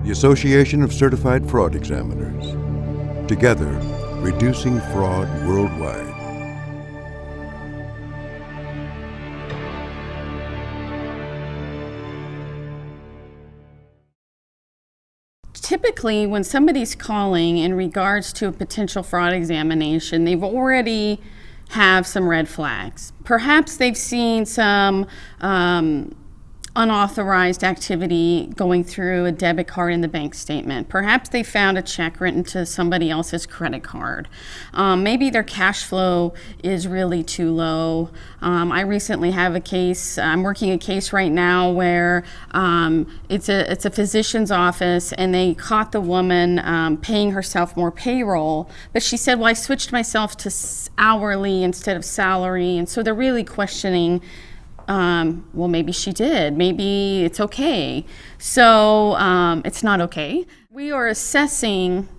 the Association of Certified Fraud Examiners. Together, reducing fraud worldwide. Typically, when somebody's calling in regards to a potential fraud examination, they've already have some red flags. Perhaps they've seen some unauthorized activity going through a debit card in the bank statement. Perhaps they found a check written to somebody else's credit card. Maybe their cash flow is really too low. I recently have a case, I'm working a case right now where it's a physician's office, and they caught the woman paying herself more payroll, but she said, well, I switched myself to hourly instead of salary, and so they're really questioning, well, maybe she did. Maybe it's okay. So it's not okay. We are assessing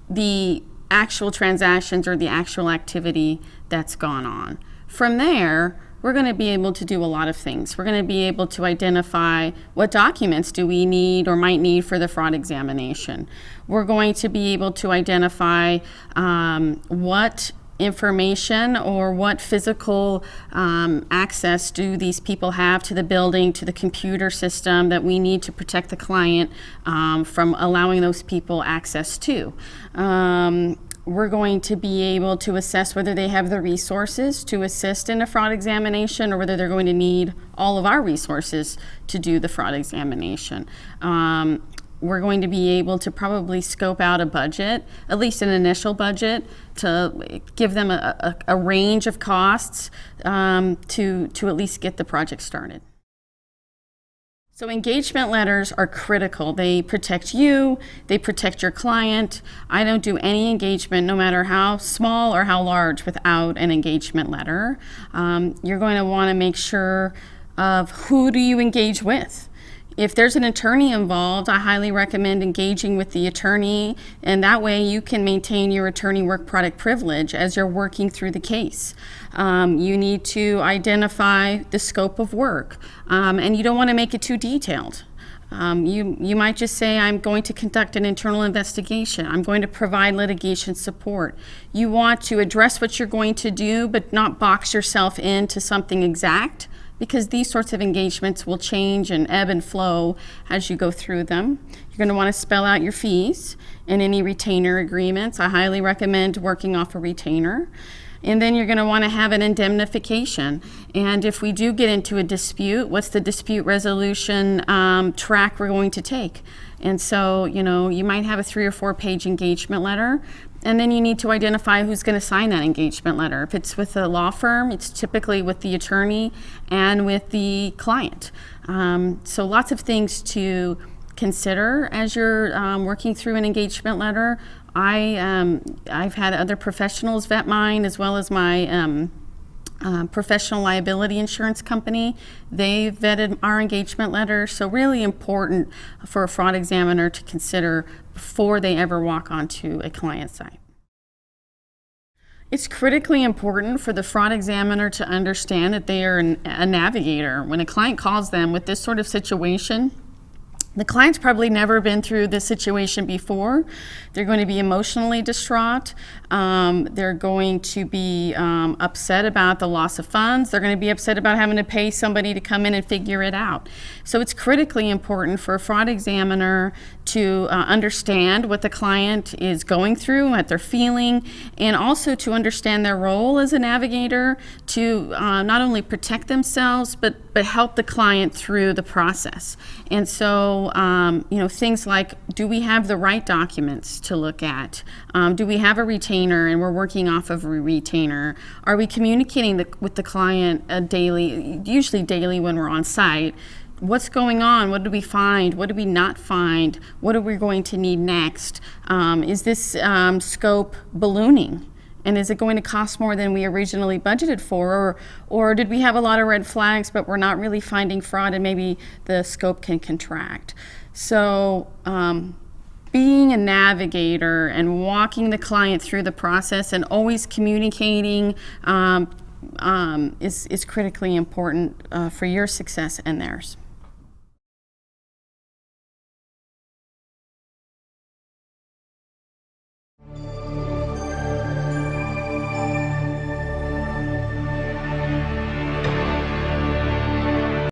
the actual transactions or the actual activity that's gone on. From there, we're going to be able to do a lot of things. We're going to be able to identify what documents do we need or might need for the fraud examination. We're going to be able to identify what information or what physical access do these people have to the building, to the computer system that we need to protect the client from allowing those people access to. We're going to be able to assess whether they have the resources to assist in a fraud examination or whether they're going to need all of our resources to do the fraud examination. We're going to be able to probably scope out a budget, at least an initial budget, to give them a range of costs to at least get the project started. So engagement letters are critical. They protect you, they protect your client. I don't do any engagement, no matter how small or how large, without an engagement letter. You're going to want to make sure of who do you engage with. If there's an attorney involved, I highly recommend engaging with the attorney, and that way you can maintain your attorney work product privilege as you're working through the case. You need to identify the scope of work, and you don't want to make it too detailed. You might just say, I'm going to conduct an internal investigation. I'm going to provide litigation support. You want to address what you're going to do, but not box yourself into something exact, because these sorts of engagements will change and ebb and flow as you go through them. You're going to want to spell out your fees and any retainer agreements. I highly recommend working off a retainer. And then you're going to want to have an indemnification. And if we do get into a dispute, what's the dispute resolution track we're going to take? And so, you might have a 3 or 4 page engagement letter, and then you need to identify who's going to sign that engagement letter. If it's with a law firm, it's typically with the attorney and with the client. So lots of things to consider as you're working through an engagement letter. I've had other professionals vet mine, as well as my professional liability insurance company. They've vetted our engagement letter, so really important for a fraud examiner to consider before they ever walk onto a client site. It's critically important for the fraud examiner to understand that they are a navigator. When a client calls them with this sort of situation, the client's probably never been through this situation before. They're going to be emotionally distraught. They're going to be upset about the loss of funds. They're going to be upset about having to pay somebody to come in and figure it out. So it's critically important for a fraud examiner to understand what the client is going through, what they're feeling, and also to understand their role as a navigator to not only protect themselves, but help the client through the process. And so, things like, do we have the right documents to look at? Do we have a retainer and we're working off of a retainer? Are we communicating with the client daily, usually daily when we're on site? What's going on? What did we find? What did we not find? What are we going to need next? Is this scope ballooning? And is it going to cost more than we originally budgeted for? Or did we have a lot of red flags, but we're not really finding fraud, and maybe the scope can contract? So being a navigator and walking the client through the process and always communicating is critically important for your success and theirs.